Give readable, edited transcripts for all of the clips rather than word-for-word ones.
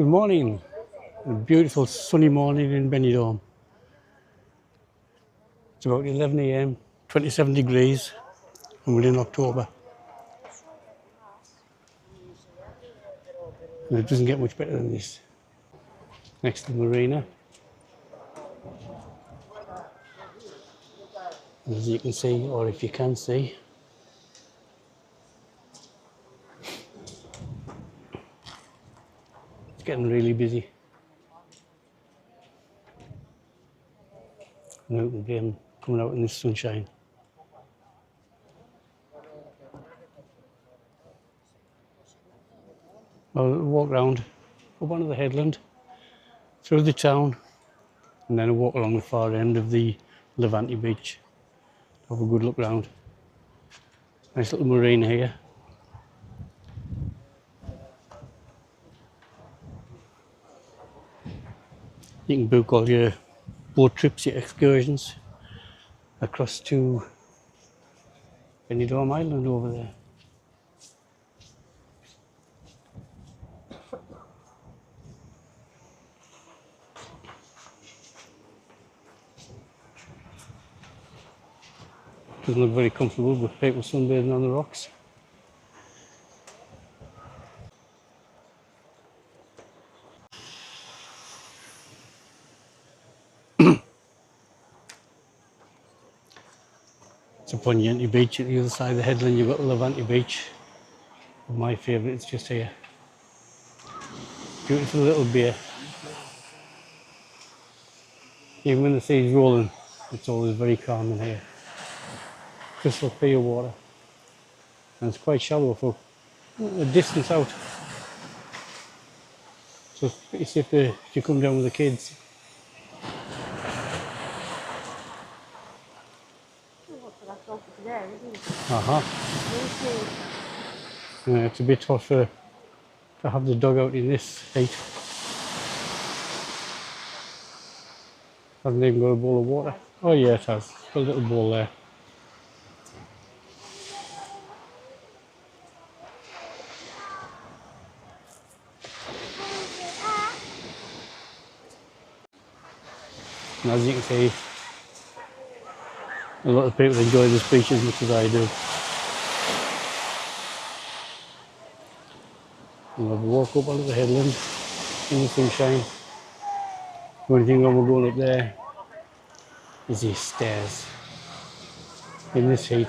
Good morning. A beautiful sunny morning in Benidorm. It's about 11 a.m., 27 degrees, and we're in October. And it doesn't get much better than this. Next to the marina. As you can see, or if you can see, it's getting really busy. And out again, coming out in this sunshine. I'll walk round up onto the headland, through the town, and then I'll walk along the far end of the Levante beach. Have a good look round. Nice little marina here. You can book all your boat trips, your excursions across to Benidorm Island over there. Doesn't look very comfortable with people sunbathing on the rocks. It's a Poniente beach at the other side of the headland. You've got Levante beach. My favourite is just here. Beautiful little bay. Even when the sea's rolling, it's always very calm in here. Crystal clear water. And it's quite shallow for a distance out. So it's pretty safe if you come down with the kids. Yeah, it's a bit tough to have the dog out in this heat. Hasn't even got a bowl of water. Oh yeah, it has. It's got a little bowl there. And as you can see, a lot of people enjoy this beach as much as I do. We'll have a walk up onto the headland in the sunshine. The only thing when we're going up there is these stairs in this heat.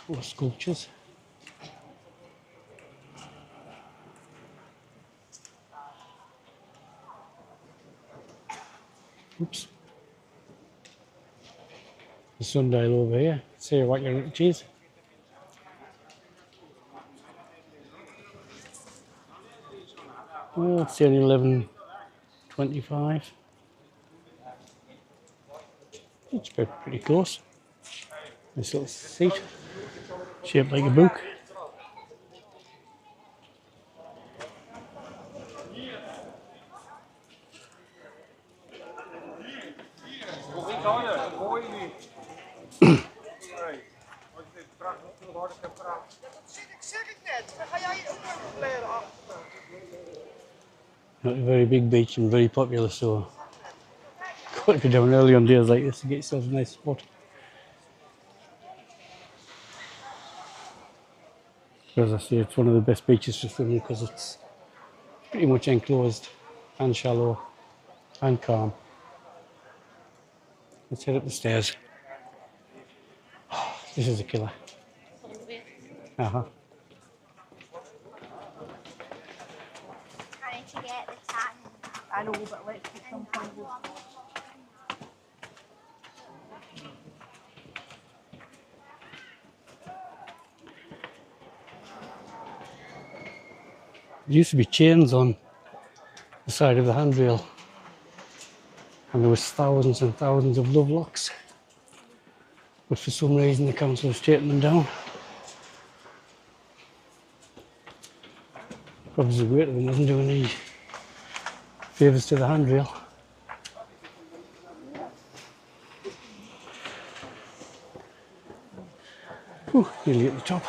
More sculptures. Oops. The sundial over here. See what your cheese. Well, it's only 11:25. It's pretty close. This little seat, shaped like a book. Not a very big beach and very popular, so got to go down early on days like this to get yourself a nice spot. As I say, it's one of the best beaches to swim in because it's pretty much enclosed and shallow and calm. Let's head up the stairs. This is a killer. Trying to get the tan. I know, but let's get some fun. There used to be chains on the side of the handrail, and there was thousands and thousands of love locks, but for some reason the council has taken them down. Probably the weight of them doesn't do any favours to the handrail. Whew, nearly at the top.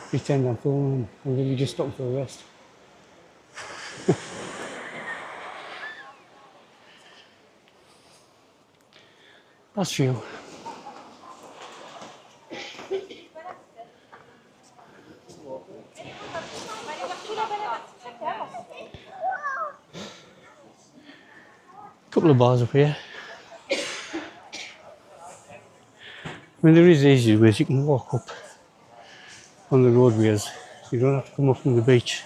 Pretend I'm filming and then we just stop for a rest. That's true. Couple of bars up here. I mean, there is easy ways you can walk up on the roadways. You don't have to come up from the beach.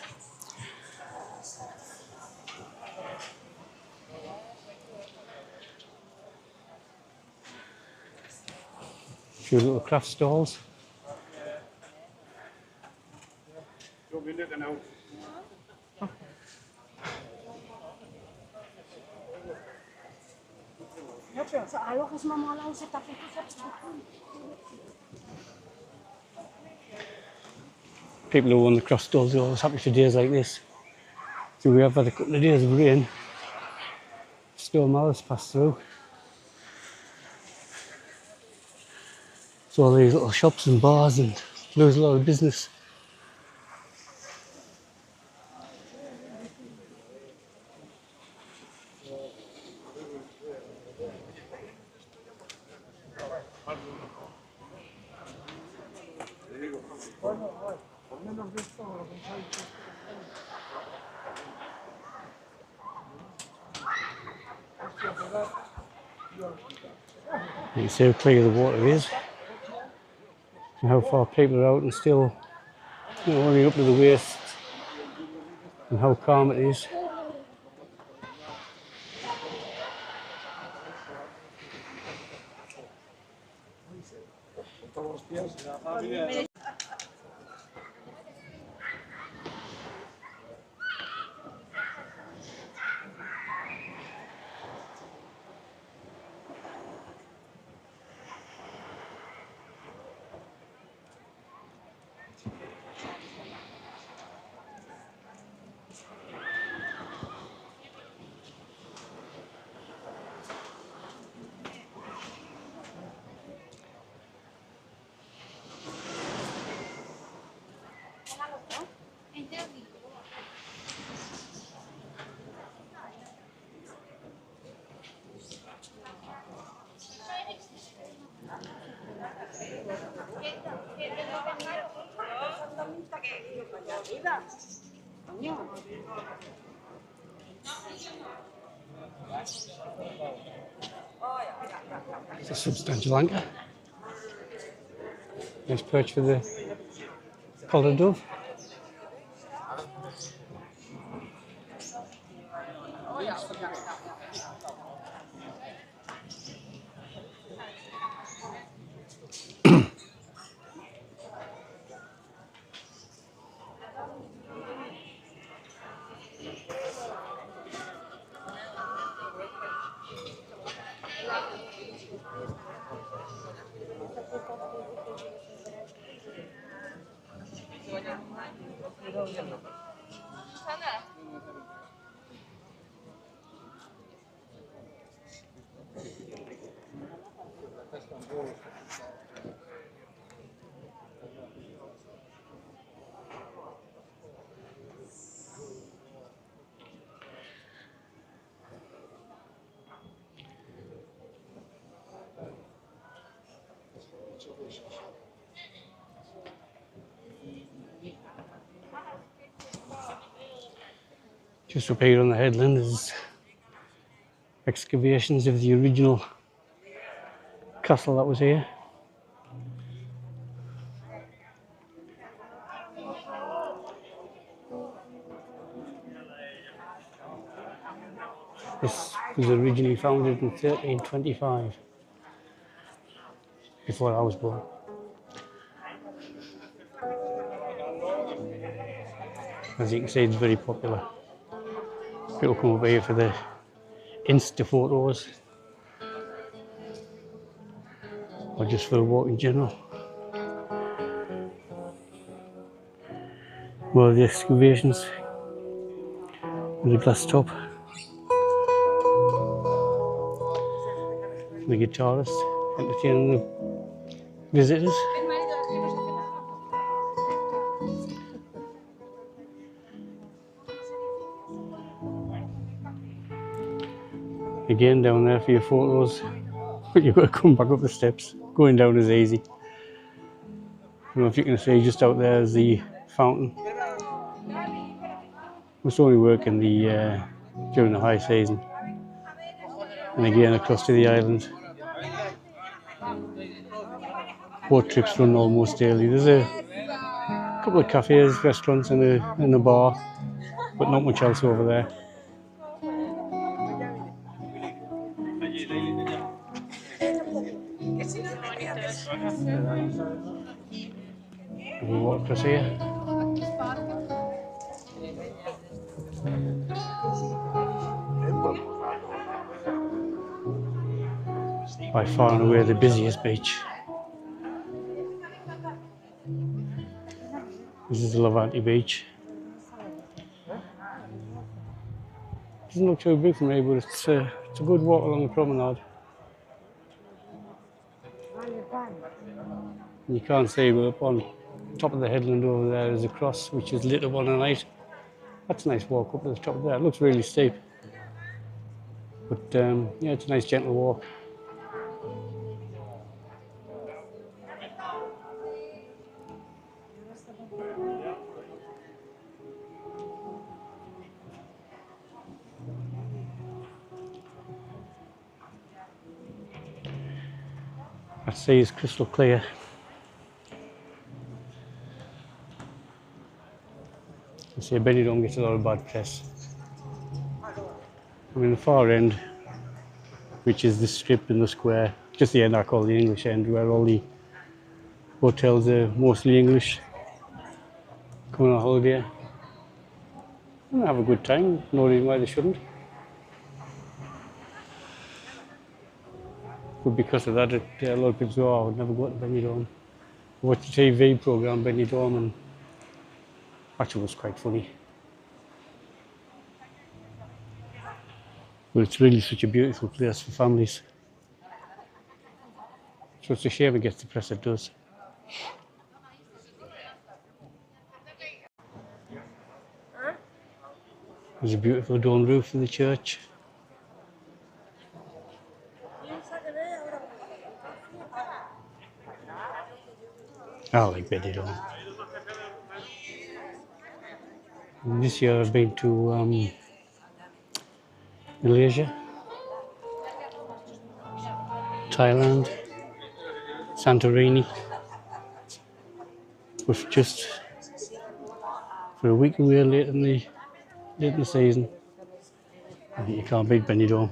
A few little craft stalls. People who own the craft stalls are always happy for days like this. So we have had a couple of days of rain. Storm Alice passed through. So all these little shops and bars and lose a lot of business. You can see how clear the water is and how far people are out and still, you know, only up to the waist, and how calm it is. It's a substantial anchor. Nice perch for the collared dove. Just up here on the headland is excavations of the original castle that was here. This was originally founded in 1325, before I was born. As you can see, it's very popular. People come over here for the Insta photos, or just for a walk in general. More of the excavations with the glass top. the guitarist, entertaining the visitors. Again, down there for your photos, but you've got to come back up the steps. Going down is easy. I don't know if you can see just out there is the fountain. It's only working during the high season. And again, across to the island. Boat trips run almost daily. There's a couple of cafes, restaurants, and a bar, but not much else over there. We walk across here. By far and away the busiest beach. This is the Levante beach. Doesn't look too big from here, but it's a good walk along the promenade. And you can't see, but up on top of the headland over there is a cross which is lit up on a night. That's a nice walk up to the top of there. It looks really steep, but yeah, it's a nice gentle walk. That sea is crystal clear. You see, Benidorm gets a lot of bad press. I mean, the far end, which is the strip in the square, just the end I call the English end, where all the hotels are mostly English, coming on holiday. And have a good time, no reason why they shouldn't. But because of that, a lot of people say, oh, I would never go to Benidorm. I watched the TV programme Benidorm, and actually it was quite funny. But it's really such a beautiful place for families. So it's a shame it gets the press it does. There's a beautiful dome roof for the church. I like Benidorm. And this year I've been to Malaysia, Thailand, Santorini, but just for a week away late in the season. I think you can't beat Benidorm.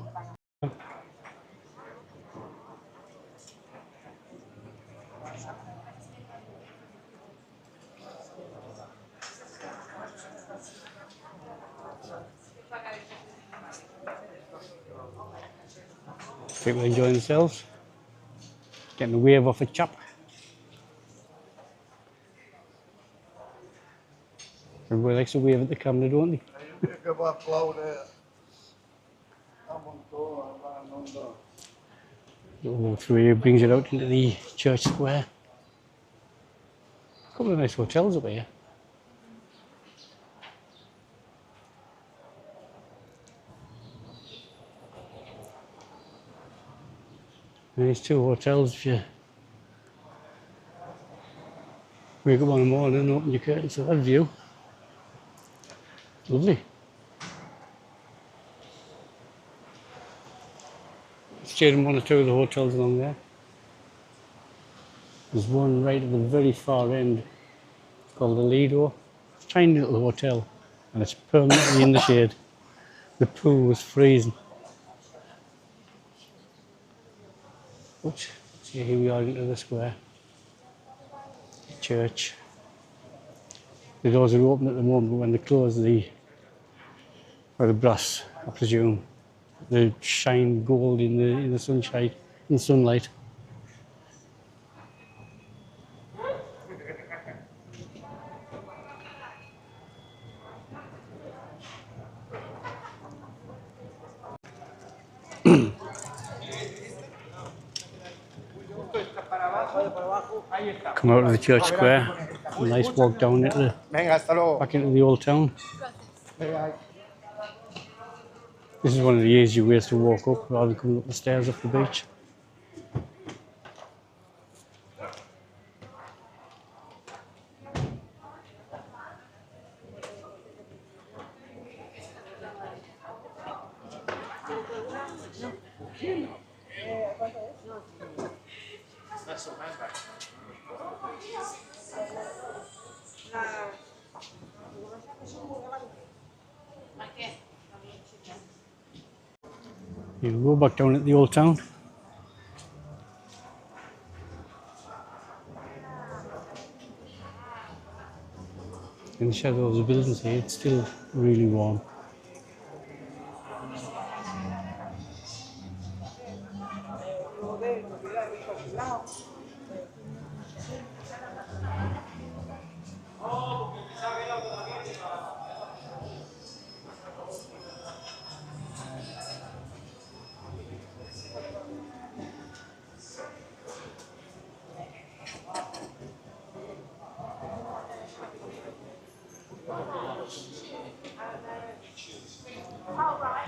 People enjoying themselves, getting a wave off a chap. Everybody likes to wave at the camera, don't they? Walk through here brings it out into the church square. A couple of nice hotels up here. And there's two hotels if you wake up in the morning and open your curtains to that view. Lovely. Stayed in one or two of the hotels along there. There's one right at the very far end called the Lido. It's a tiny little hotel and it's permanently in the shade. The pool was freezing. But see, here we are into the square. Church. The doors are open at the moment, but when they close, the brass, I presume, they shine gold in the sunshine, in sunlight. Come out of the church square. A nice walk down into back into the old town. This is one of the easier ways to walk up rather than coming up the stairs off the beach. You go back down at the old town. In the shadow of the buildings here, it's still really warm.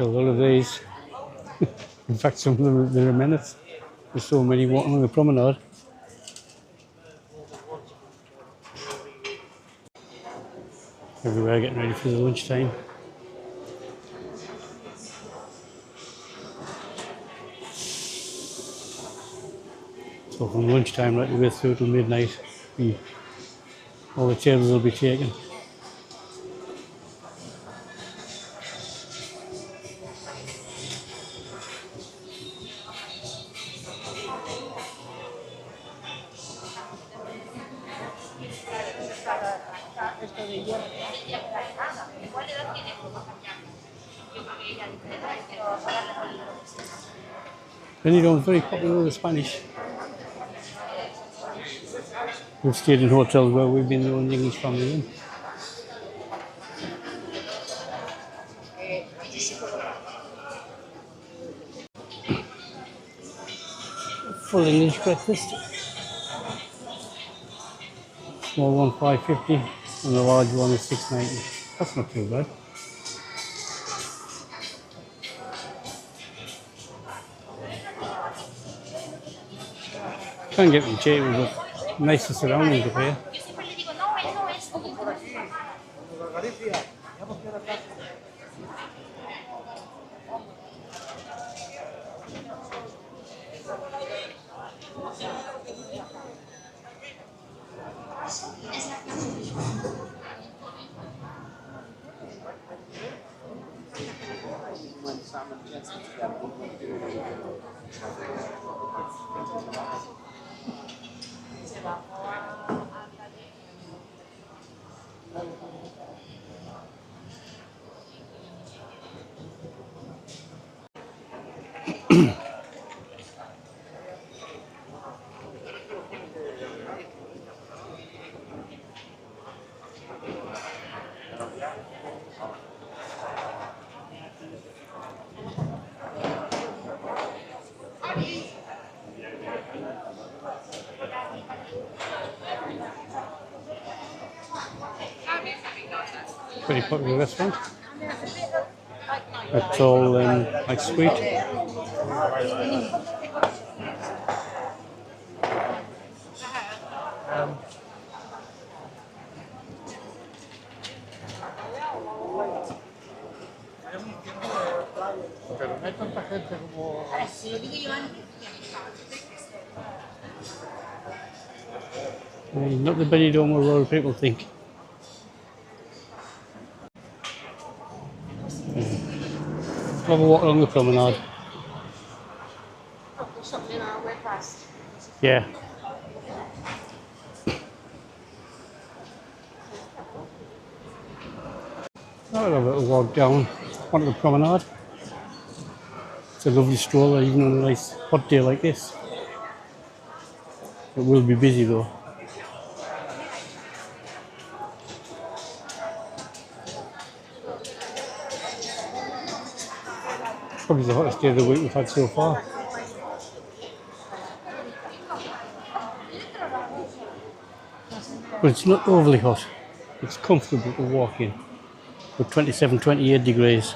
A lot of these, in fact some of them there are minutes. There's so many walking on the promenade. Everywhere getting ready for the lunchtime. So from lunchtime right the way through till midnight, all the tables will be taken. Benidorm is very popular with the Spanish. We've stayed in hotels where we've been the only English family in. Full English breakfast. Small one $5.50 and the large one is $6.90. That's not too bad. Can't get them cheaper, but nicer surroundings up here. Pretty popular restaurant. It's all like sweet. Not the Benidorm where a lot of people think. Have a walk along the promenade. Yeah. I'll have a walk down onto the promenade. It's a lovely stroller even on a nice hot day like this. It will be busy though. Probably the hottest day of the week we've had so far. but it's not overly hot. It's comfortable to walk in. But 27, 28 degrees.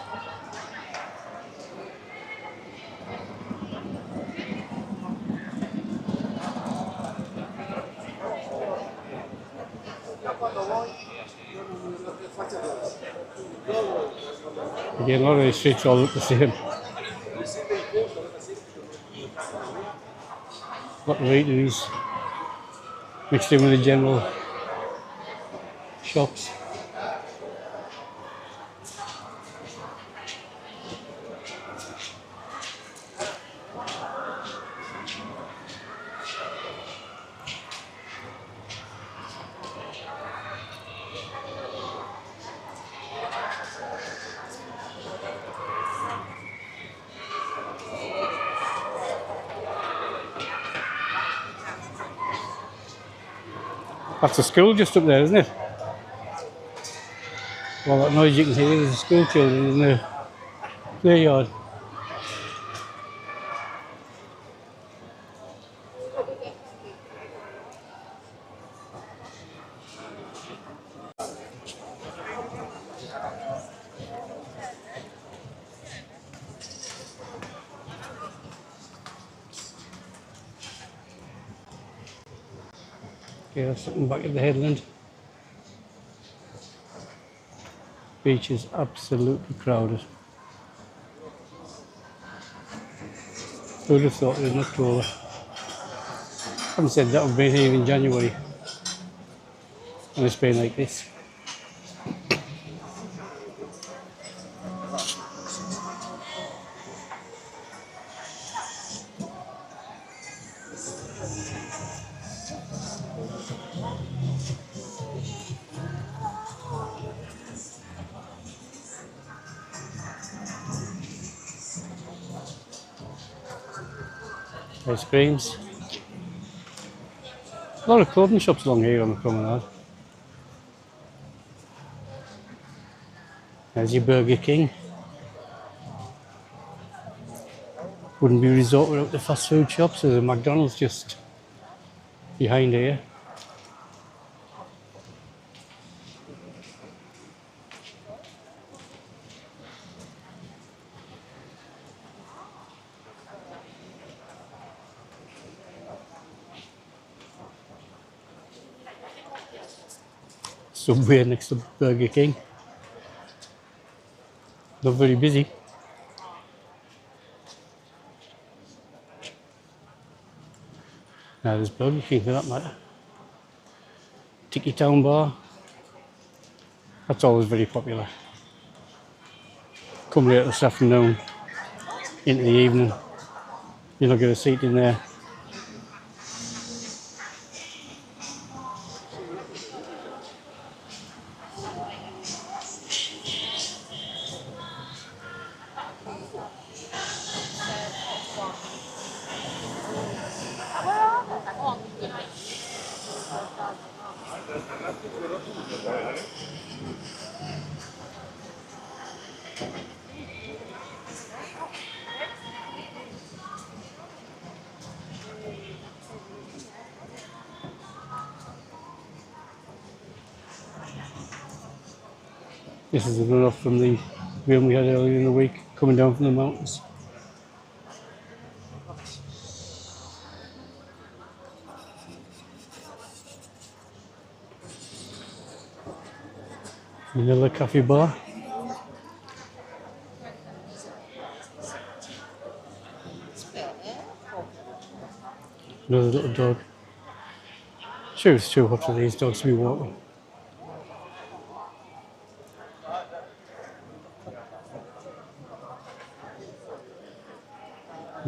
Again, a lot of these streets all look the same. A lot of eateries mixed in with the general shops. That's a school just up there, isn't it? Well, that noise you can hear is the school children in the playground. Okay, that's something back at the headland. Beach is absolutely crowded. Who would have thought it was in October? Having said that, we've been here in January and it's been like this. Ice creams. A lot of clothing shops along here on the promenade. There's your Burger King. Wouldn't be a resort without the fast food shops. There's a McDonald's just behind here. Subway next to Burger King. Not very busy. Now there's Burger King for that matter. Tiki Town Bar. That's always very popular. Come later this afternoon, into the evening, you'll not get a seat in there. This is a runoff from the rain we had earlier in the week, coming down from the mountains. Vanilla Coffee Bar. Another little dog. Sure, it's too hot for these dogs to be walking.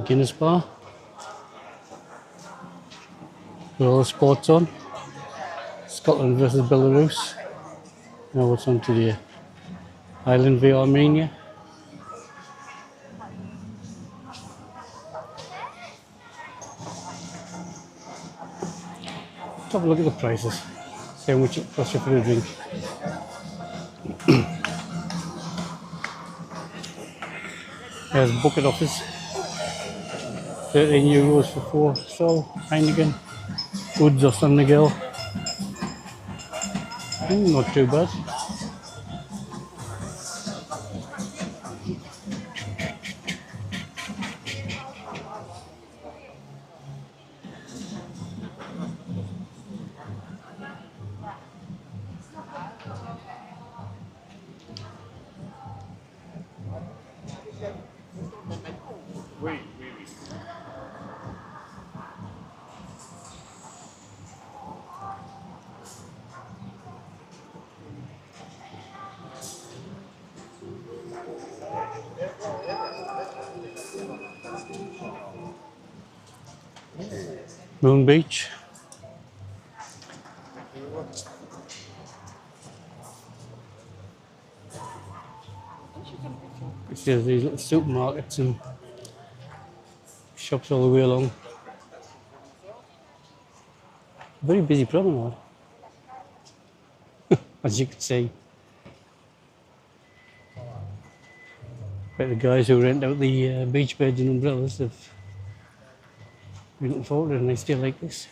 Guinness Bar. With all the sports on. Scotland versus Belarus. Now what's on today? Ireland v Armenia. Let's have a look at the prices. See how much it costs you for a drink. There's bucket offers. €13 for 4 Sol, Heineken, Woods or San Miguel. Not too bad. Moon Beach. There's these little supermarkets and shops all the way along. Very busy promenade, as you can see. But the guys who rent out the beach beds and umbrellas have been looking forward to it, and they still like this.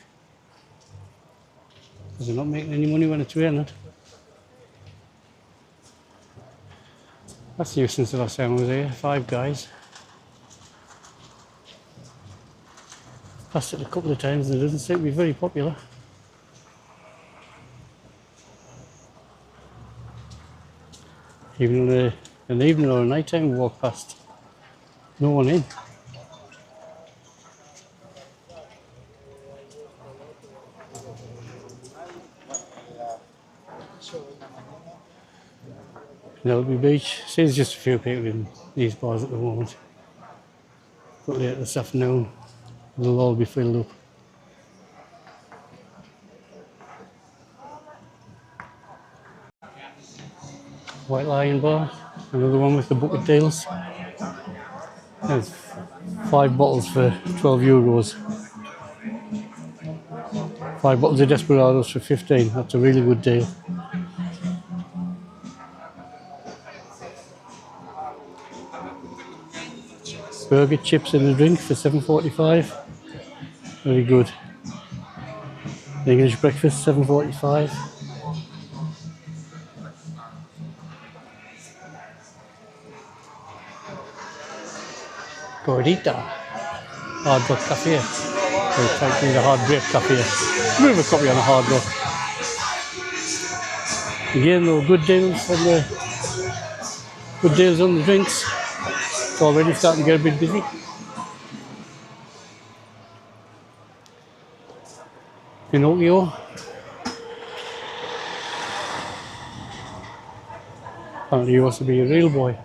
Because they're not making any money when it's raining. That's new since the last time I was here. 5 guys. Passed it a couple of times and it doesn't seem to be very popular. Even on an evening or a night time we walk past, no one in. Nelby Beach, see there's just a few people in these bars at the moment. But later this afternoon they'll all be filled up. White Lion Bar, another one with the bucket deals. There's 5 bottles for 12 euros. 5 bottles of Desperados for 15, that's a really good deal. Burger, chips and a drink for 7.45. Very good. English breakfast, 7.45. Gordita, Hard Rock Cafe. We're taking the Hard Grape Cafe. Move a copy on a Hard Rock. Again, though, good deals on the drinks. It's already starting to get a bit busy. Pinocchio. Apparently he wants to be a real boy.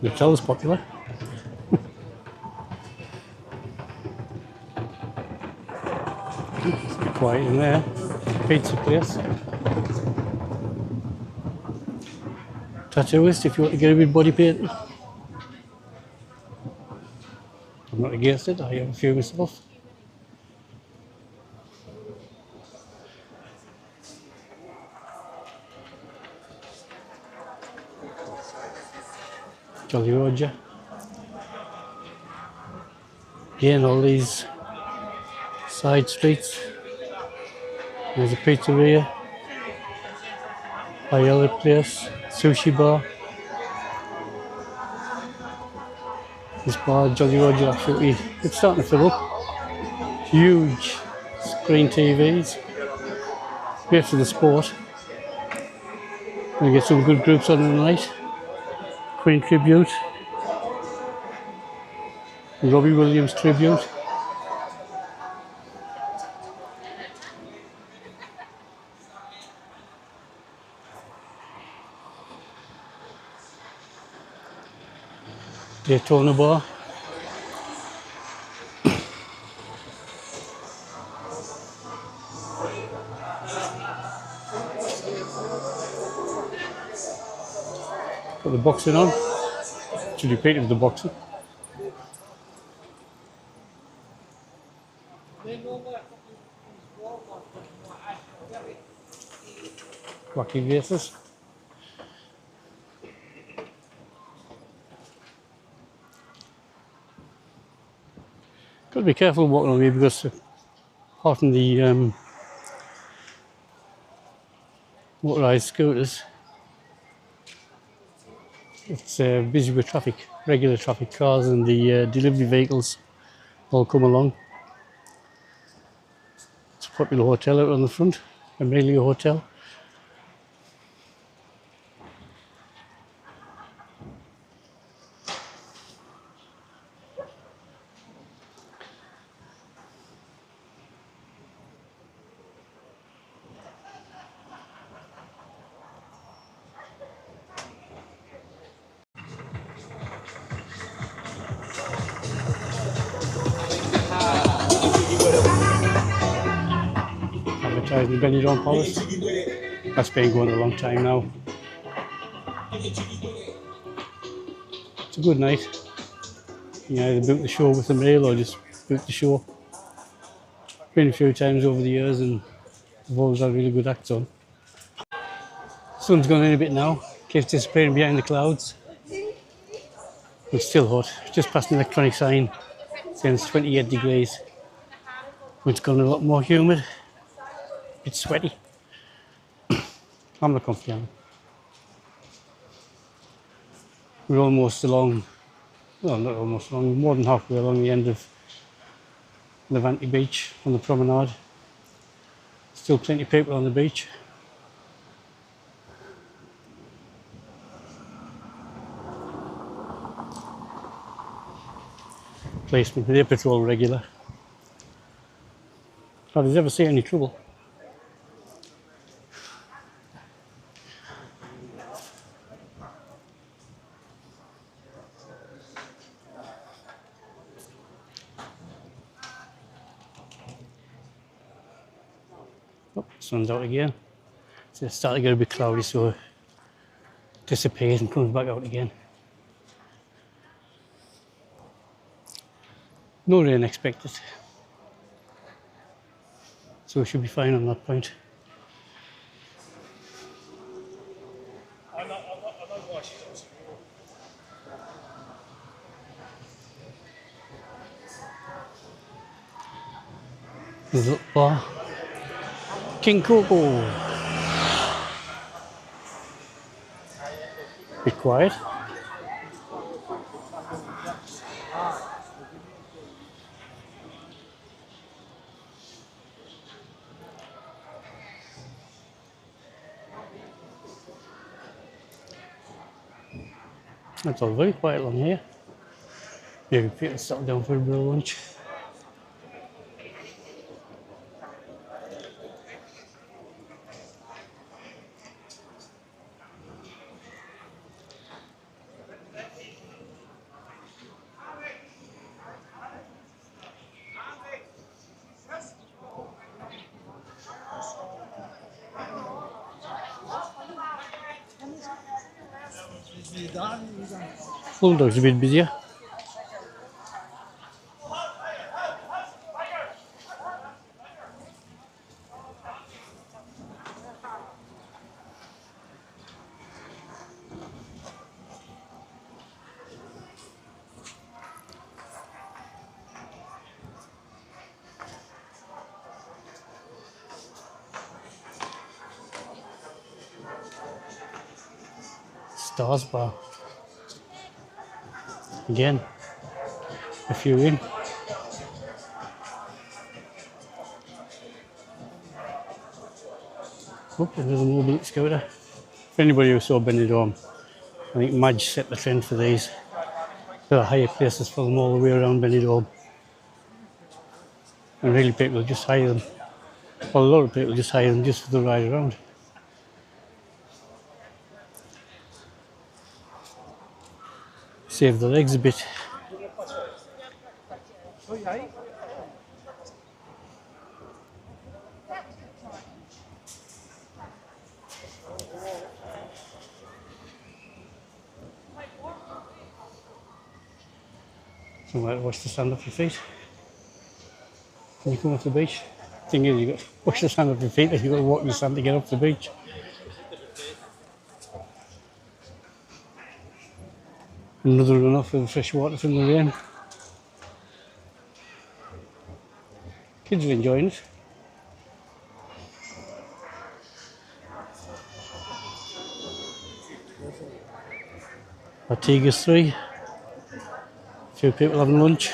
The hotel's popular. It's a bit quiet in there. Pizza place. Tattooist if you want to get a bit body painting. I'm not against it, I have a few myself. Jolly Roger. Again, all these side streets. There's a pizzeria, paella place, sushi bar. This bar, Jolly Roger, absolutely, it's starting to fill up. Huge screen TVs. Great for the sport. Gonna get some good groups on tonight. Queen tribute. Robbie Williams tribute. Daytona bar. Got the boxing on. Should repeat of the boxing. Wacky races. Got to be careful walking on here because the apart from the motorised scooters, it's busy with traffic, regular traffic. Cars and the delivery vehicles all come along. It's a popular hotel out on the front, Amelia Hotel. Advertising the Benidorm Palace. That's been going a long time now. It's a good night. You either book the show with the mail or just book the show. Been a few times over the years and we've always had really good acts on. Sun's gone in a bit now, keeps disappearing behind the clouds. It's still hot, just past an electronic sign saying it's 28 degrees. It's gone a lot more humid, it's sweaty. I'm not comfy on. We're almost along, well not almost along, more than halfway along the end of Levante Beach on the promenade. Still plenty of people on the beach. Policemen, they patrol regular. Nobody's ever seen any trouble. Oh, sun's out again. So it's starting to get a bit cloudy, so it disappears and comes back out again. No rain expected, so we should be fine on that point. There's a little bar. King Coco. Be quiet. It's all very quiet along here. Maybe people settle down for a bit of lunch. Bulldog's a bit busier. Stars bar. Again, a few in. Oh, there's a mobile scooter. For anybody who saw Benidorm, I think Madge set the trend for these. There are higher places for them all the way around Benidorm. And really people just hire them. Well, a lot of people just hire them just for the ride around. Save the legs a bit. Somewhere to wash the sand off your feet when you come off the beach. Thing is, you've got to wash the sand off your feet and you've got to walk in the sand to get off the beach. Another runoff of fresh water from the rain. Kids are enjoying it. Artigas 3. A few people having lunch.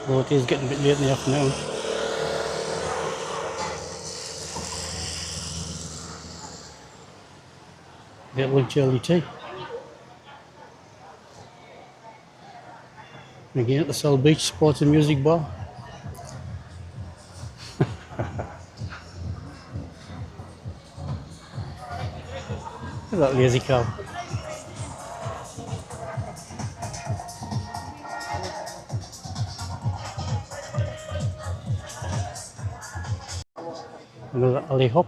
Although it is getting a bit late in the afternoon. Get lunch early tea. And again at the Sol Beach Sports and Music Bar. Look at that lazy cow. Another alley hop.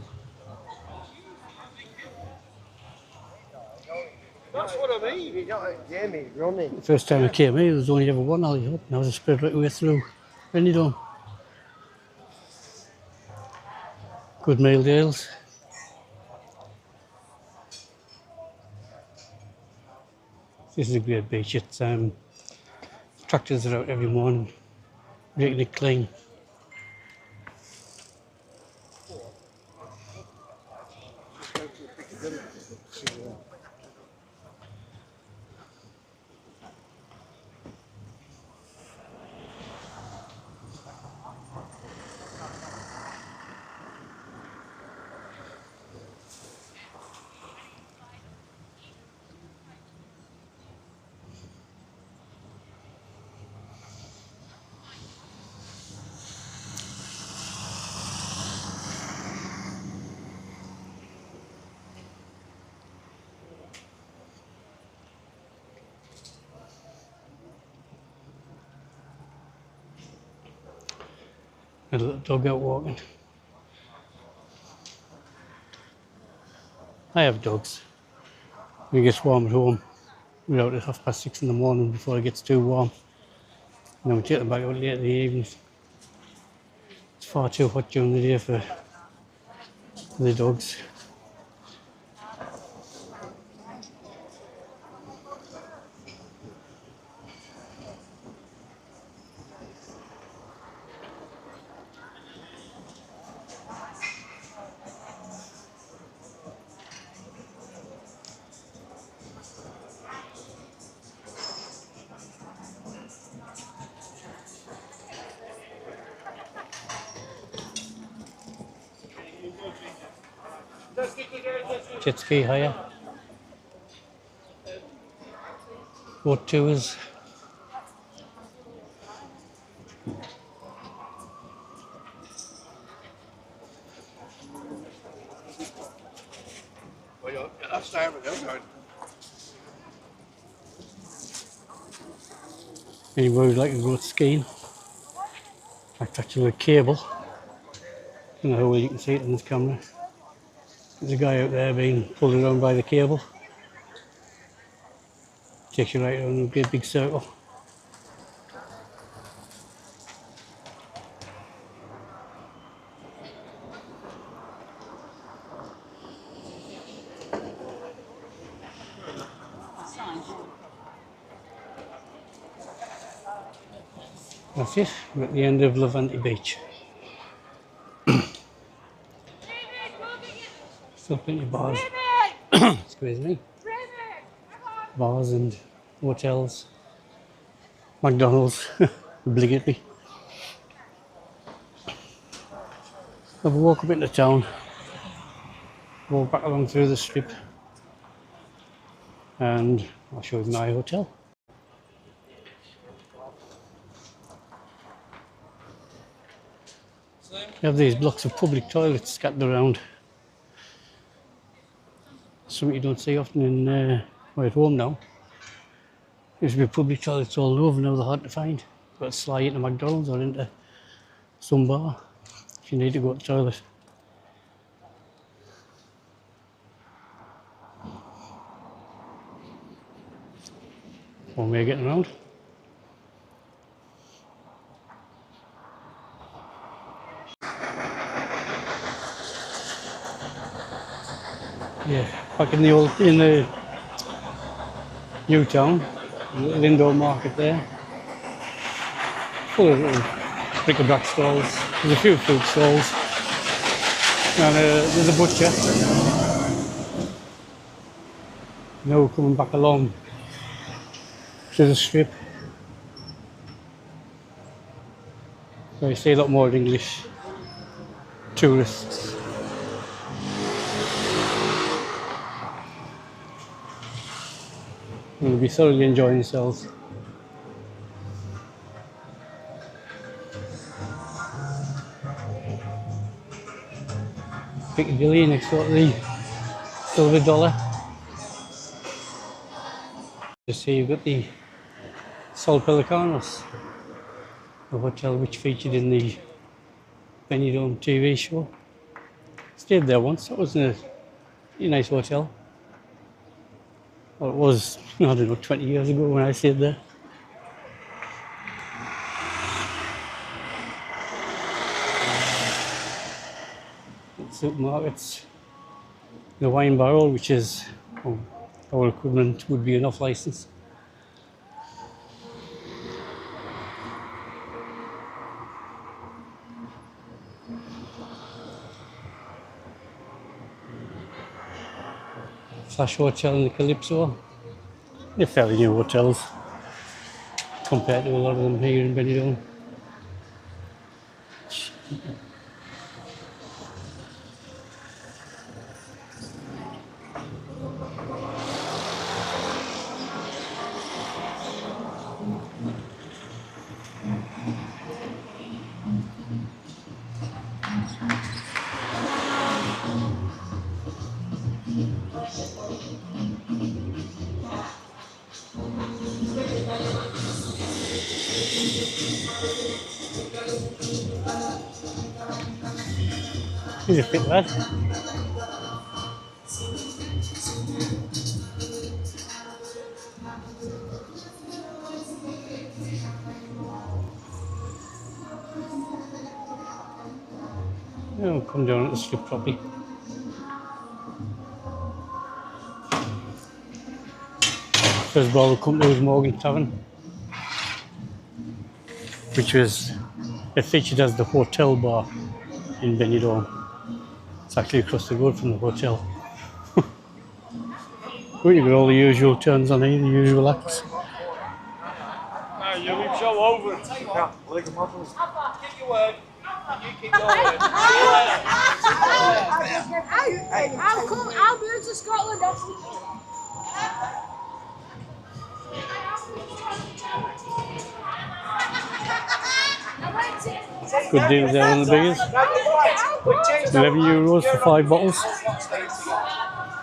That's what I mean. You got Jamie running. The first time I came here, there was only ever one alley hop. Now it's spread right away through Benidorm. Good meal deals. This is a great beach. It's tractors are out every morning, making it clean. And a little dog out walking. I have dogs. When it gets warm at home, we're out at 6:30 in the morning before it gets too warm. And then we take them back out late in the evening. It's far too hot during the day for the dogs. Jet ski hire. Boat tours. Well, that's time with them. Anybody would like to go skiing? That's actually a cable. I don't know how well you can see it on this camera. There's a guy out there being pulled around by the cable. Takes you right around a great big circle. That's it, we're at the end of Levante Beach. Still plenty of bars. Excuse me. Bars and hotels. McDonald's, obligatory. Have a walk up into town. Walk back along through the strip. And I'll show you my hotel. You have these blocks of public toilets scattered around. Something you don't see often in at home now. Used to be public toilets all over, now they're hard to find. You've got to slide into McDonald's or into some bar if you need to go to the toilet. One way of getting around. Yeah, back in the new town, little indoor market there. Full of little bric-a-brac stalls. There's a few food stalls. And there's a butcher. Now we're coming back along to the strip. So I see a lot more English tourists. They'll be thoroughly enjoying themselves. Piccadilly next door to the Silver Dollar. Just here you've got the Sol Pelicanos, a hotel which featured in the Benidorm TV show. Stayed there once. That was a nice hotel. Well, it was, I don't know, 20 years ago when I stayed there. Supermarkets. The wine barrel, which is our equivalent would be an off license. Flash Hotel in the Calypso. They're fairly new hotels compared to a lot of them here in Benidorm. He's a fit lad. I'll come down at the strip properly. First of all, we'll come to his Morgan Tavern, which was featured as the hotel bar in Benidorm. It's actually across the road from the hotel. We've got all the usual turns on here, the usual acts. You leave so over. Yeah, like a muffin. Keep your word. You keep your word. I'll move to Scotland next week. Good deals there on the beers. €11 for 5 bottles.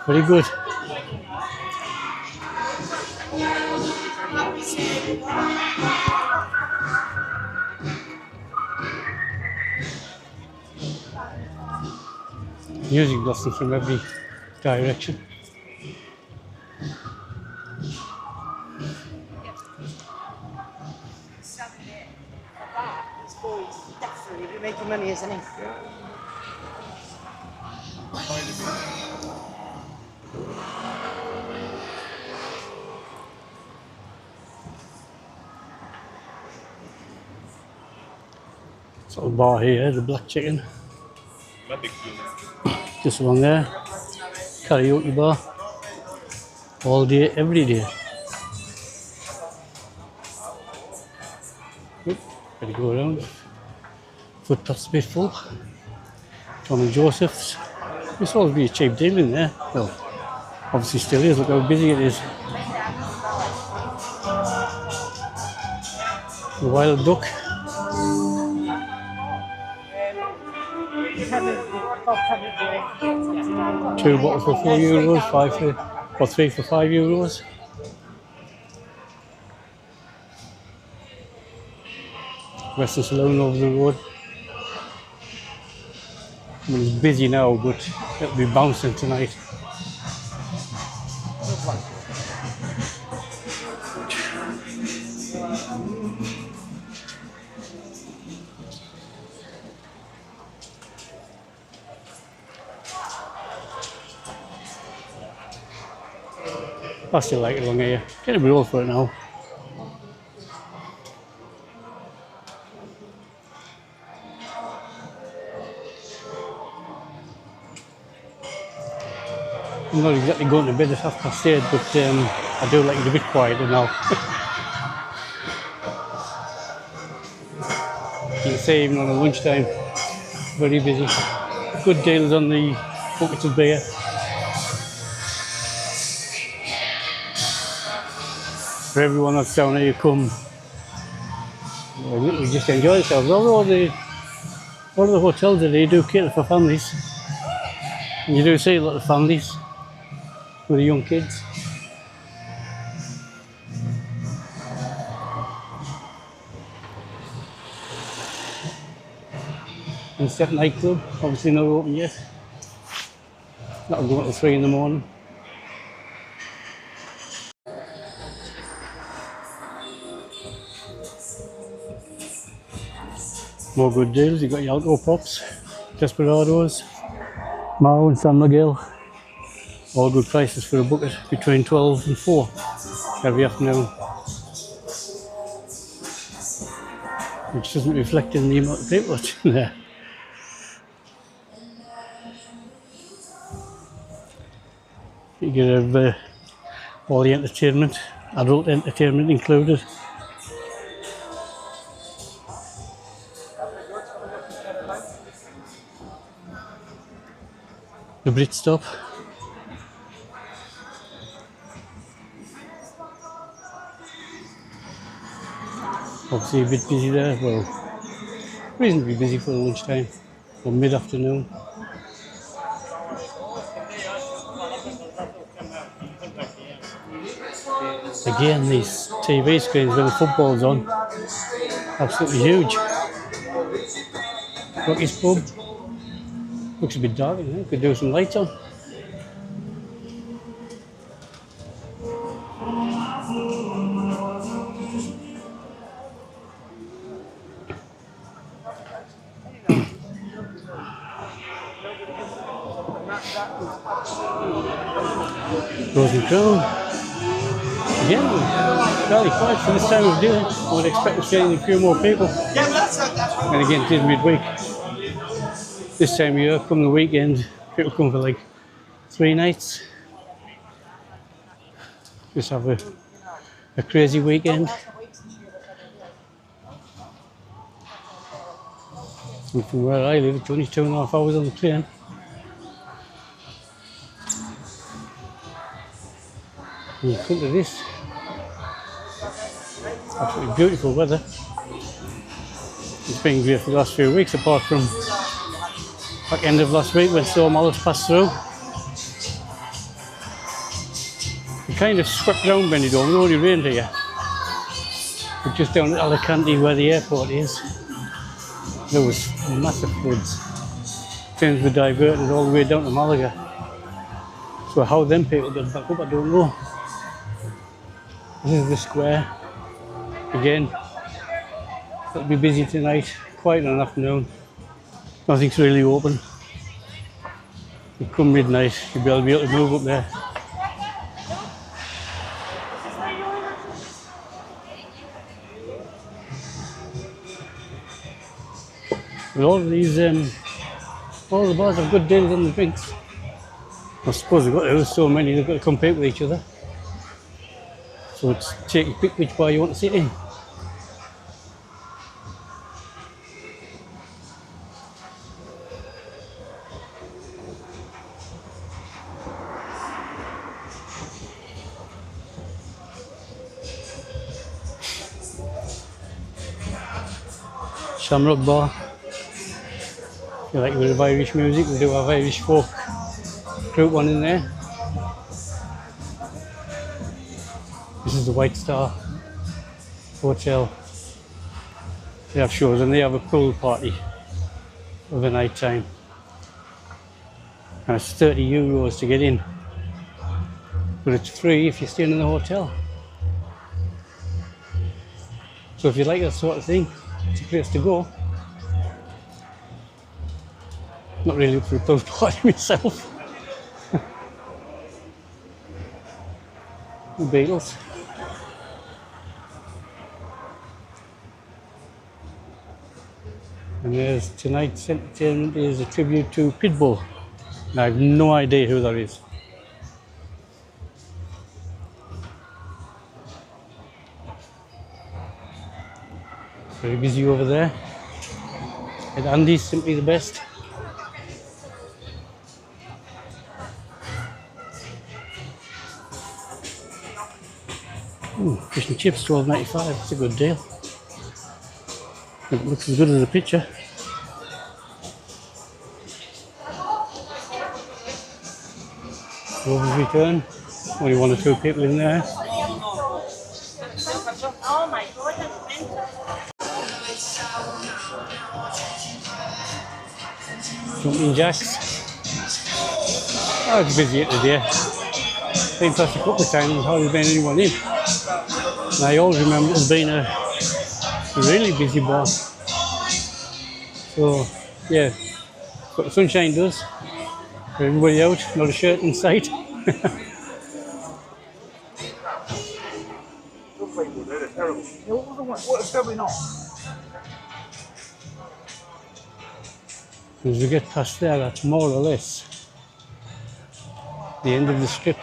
Very good. Music blasting from every direction. Definitely making money, isn't he? Sort of bar here, the Black Chicken. Just along there. Karaoke bar. All day, every day. Oop, gotta go around. Footpath's a bit full. Tom and Joseph's. This always be a cheap deal in there. Well, obviously still is. Look how busy it is. The Wild Duck. Two bottles for €4, three for €5. Western Saloon over the road. I mean, it's busy now, but it'll be bouncing tonight. I still like it along here. Get a roll for it now. I'm not exactly going to bed at 8:30, but I do like it a bit quieter now. You can say even on a lunchtime, very busy. Good deals on the buckets of beer. For everyone that's down here, come. We just enjoy ourselves. Although a lot of the hotels today do cater for families. And you do see a lot of families with the young kids. And Step nightclub, obviously not open yet. That'll go until 3 in the morning. More good deals, you've got your alcohol pops, Desperados, Mao and San Miguel. All good prices for a bucket between 12 and 4 every afternoon. Which doesn't reflect in the amount of people that's in there. You can have all the entertainment, adult entertainment included. The Brit stop. Obviously a bit busy there, well, reasonably busy for lunchtime or mid-afternoon. Again, these TV screens where the football's on, absolutely huge. Rocky's pub, looks a bit dark in there, could do some lights on. Rose and Crown. Again, fairly quiet for this time of day. I would expect to see a few more people. And again, it is midweek. This time of year, come the weekend, people come for like 3 nights. Just have a crazy weekend. And from where I live, it's only 2.5 hours on the train. And you come to this, absolutely beautiful weather. It's been great for the last few weeks, apart from back end of last week when Storm Alice passed through. It kind of swept around Benidorm, it only rained here. But just down at Alicante where the airport is, there was massive floods. Trains were diverted all the way down to Malaga. So how them people got back up, I don't know. This is the square. Again, it'll be busy tonight, quiet in the afternoon. Nothing's really open. But come midnight, you'll be able to move up there. But all of these, all the bars have good deals on the drinks. I suppose there's so many, they've got to compete with each other. So it's take your pick which bar you want to sit in. Shamrock Bar. If you like a bit of Irish music, we do have Irish folk group one in there. This is the White Star Hotel. They have shows and they have a pool party of the night time. And it's €30 to get in. But it's free if you're staying in the hotel. So if you like that sort of thing, it's a place to go. Not really up for a pool party myself. The Beatles. And there's tonight's entertainment is a tribute to Pitbull. And I have no idea who that is. Very busy over there. And Andy's simply the best. Fish and chips, $12.95. That's a good deal. It looks as good as the picture. Rover's return. Only 1 or 2 people in there. Oh my god, that's mental. Jumping jacks. Oh, it's busy at the day. Been past a couple of times, there's hardly been anyone in. And I always remember it as being a really busy bar. So, yeah, what the sunshine does. For everybody out, not a shirt in sight. Some people, they're terrible. What is going on? As we get past there, that's more or less the end of the strip.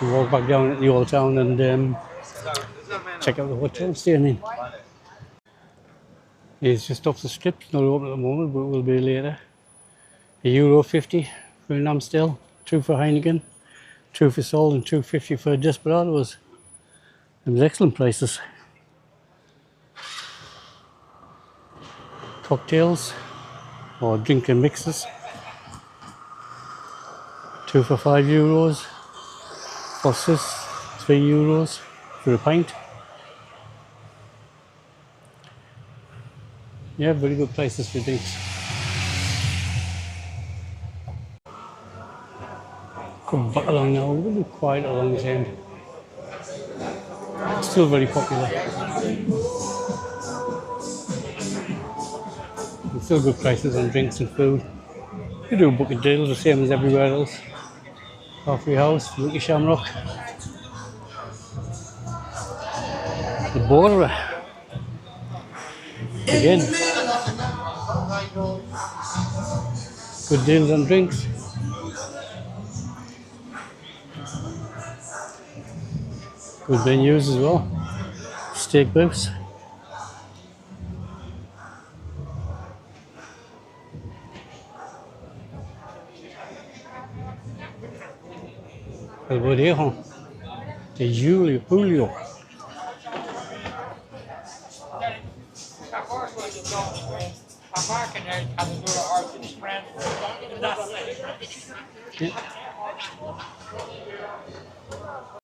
We walk back down at the old town and check out the hotel staying in. It's just off the strip, it's not open at the moment, but it will be later. €1.50 for an Amstel, 2 for Heineken, 2 for Sol and $2.50 for Desperados. It was excellent prices. Cocktails or drink and mixes, 2 for €5. Fosters, €3 for a pint. Yeah, very good prices for drinks. Come back along now, a little bit quiet along this end. Still very popular. And still good prices on drinks and food. You do bucket deals the same as everywhere else. Coffee House, Lucky Shamrock. The Borderer. Again. Good deals on drinks. Good venues as well. Steak booths. El Bodejo de Julio. Yeah.